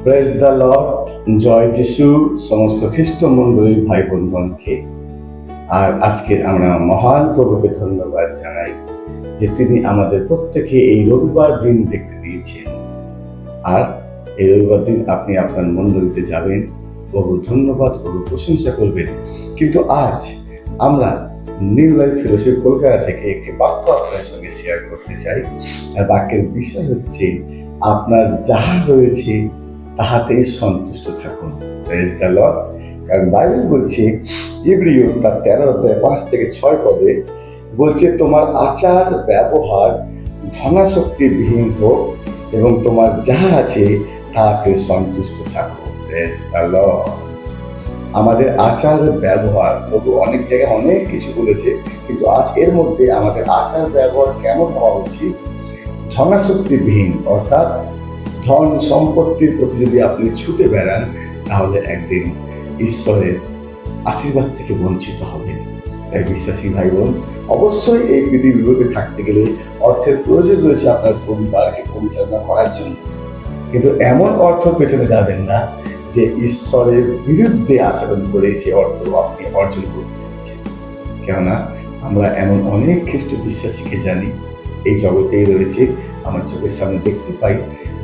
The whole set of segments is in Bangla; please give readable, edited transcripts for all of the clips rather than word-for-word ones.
Praise the Lord. জয় যিশু সমস্ত খ্রিস্ট মণ্ডলীর ভাই বন্ধুগণকে। আর আজকে আমরা মহান প্রভুকে ধন্যবাদ জানাই যে তিনি আমাদের প্রত্যেকে এই রবিবার দিন দেখতে দিয়েছেন। আর এই রবিবার দিন আপনি আপনার মণ্ডলীতে যাবেন, বহু ধন্যবাদ, বহু প্রশংসা করবেন। কিন্তু আজ আমরা নিউ লাইফ ফেলোশিপ কলকাতা থেকে একটি বাক্য আপনার সঙ্গে শেয়ার করতে চাই। আর বাক্যের বিষয় হচ্ছে, আপনার যাহা রয়েছে তাহাতেই সন্তুষ্ট থাকুন। Praise the lord. কারণ বাইবেল বলছে, ইব্রিয় তার 13 অধ্যায় 5 থেকে 6 পদে বলছে, তোমার আচার ব্যবহার ধনাশক্তিবিহীন হোক এবং তোমার যাহা আছে তাহাতে সন্তুষ্ট থাকো। Praise the lord. আমাদের আচার ব্যবহার, প্রভু অনেক জায়গায় অনেক কিছু বলেছে, কিন্তু আজ এর মধ্যে আমাদের আচার ব্যবহার কেমন হওয়া উচিত? ধনাশক্তিবিহীন, অর্থাৎ ধন সম্পত্তির প্রতি যদি আপনি ছুটে বেড়ান, তাহলে একদিন ঈশ্বরের আশীর্বাদ থেকে বঞ্চিত হবেন। তাই বিশ্বাসী ভাই বোন, অবশ্যই এই পৃথিবীতে থাকতে গেলে অর্থের প্রয়োজন রয়েছে আপনার পরিবারকে পরিচালনা করার জন্য, কিন্তু এমন অর্থ পেছনে যাবেন না যে ঈশ্বরের বিরুদ্ধে আচরণ করে সে অর্থ আপনি অর্জন করতে পেরেছেন। কেননা আমরা এমন অনেক খ্রিস্ট বিশ্বাসীকে জানি, এই জগতেই রয়েছে, আমার চোখের সামনে দেখতে পাই,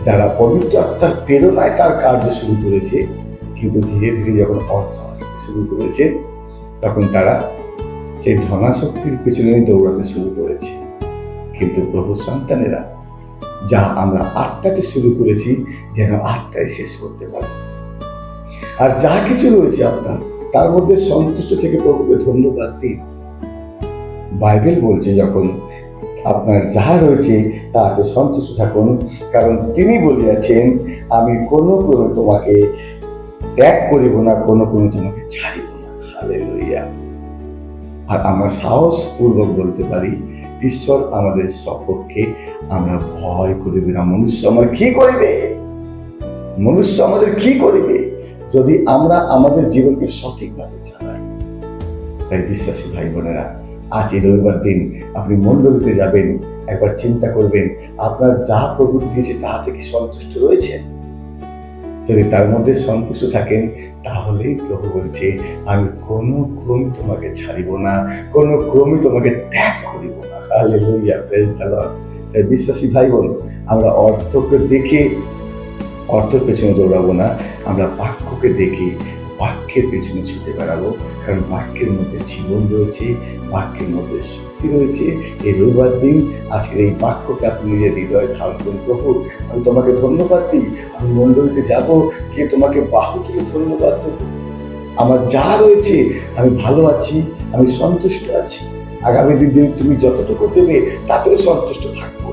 যারা পবিত্র আত্মার প্রেরণায় তার কার্য শুরু করেছে, কিন্তু ধীরে ধীরে যখন অর্থ আসতে শুরু করেছে, তখন তারা সেই ধনাশক্তির পেছনে দৌড়াতে শুরু করেছে। কিন্তু প্রভু সন্তানেরা, যা আমরা আত্মাতে শুরু করেছি, যেন আত্মায় শেষ করতে পারি। আর যা কিছু রয়েছে আপনার, তার মধ্যে সন্তুষ্ট থেকে প্রভুকে ধন্যবাদ দিন। বাইবেল বলছে, যখন আপনার যাহা রয়েছে তাহাতে সন্তুষ্ট থাকুন, কারণ তিনি বলিয়াছেন, আমি কোনো তোমাকে ত্যাগ করিব না, কোনো তোমাকে ছাড়িব না। হালেলুয়া। আর আমরা সাহস পূর্বক বলতে পারি, ঈশ্বর আমাদের সপক্ষে, আমরা ভয় করিব না। মনুষ্য আমার কি করিবে, মনুষ্য আমাদের কি করিবে, যদি আমরা আমাদের জীবনকে সঠিকভাবে চালাই। তাই বিশ্বাসী ভাই বোনেরা, আজ এই রবিবার দিন আপনি মণ্ডলীতে যাবেন, একবার চিন্তা করবেন, আপনার যা প্রভু দিয়েছে তাহাতে কি সন্তুষ্ট রয়েছেন? যদি তার মধ্যে সন্তুষ্ট থাকেন, তাহলেই প্রভু বলছে, আমি কোনো ক্রমে তোমাকে ছাড়িব না, কোনো ক্রমে তোমাকে ত্যাগ করিব না। Hallelujah, praise the lord. তাই বিশ্বাসী ভাই বোন, আমরা অর্থকে দেখে অর্থের পেছনে দৌড়াবো না, আমরা বাক্যকে দেখে বাক্যের পেছনে ছুটে বেড়াবো। কারণ বাক্যের মধ্যে জীবন রয়েছে, বাক্যের মধ্যে শক্তি রয়েছে। এই রবিবার দিন আজকের এই বাক্যকে আপনি নিজের হৃদয়ে ধারণ করুন। প্রভু, আমি তোমাকে ধন্যবাদ দিই, আমি মণ্ডলীতে যাব, কে তোমাকে বাহু তুলে ধন্যবাদ দেব। আমার যা রয়েছে, আমি ভালো আছি, আমি সন্তুষ্ট আছি। আগামী দিন যদি তুমি যতটুকু দেবে, তাতেও সন্তুষ্ট থাকবো।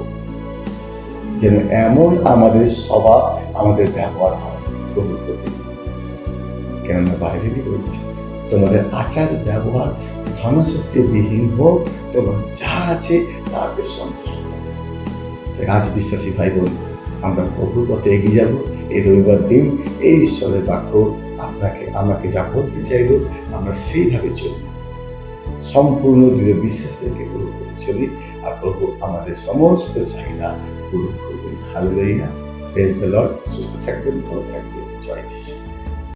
যেন এমন আমাদের স্বভাব, আমাদের ব্যবহার হয় প্রভুর প্রতি। কেননা বাইরেই বলছে, তোমাদের আচার ব্যবহার ধনাশক্তিবিহীন হোক, তোমার যা আছে তাতে সন্তুষ্ট। আজ বিশ্বাসী ভাই বোন, আমরা প্রভুর পথে এগিয়ে যাব। এই রবিবার দিন এই ঈশ্বরের বাক্য আপনাকে আমাকে যা বলতে চাইল, আমরা সেইভাবে চলি, সম্পূর্ণ দৃঢ় বিশ্বাস রেখে প্রভু করে চলি। আর প্রভু আমাদের সমস্ত চাহিদা পূরণ করবেন। Hallelujah, praise the lord. সুস্থ থাকবেন, ভালো থাকবেন। জয় যিশু।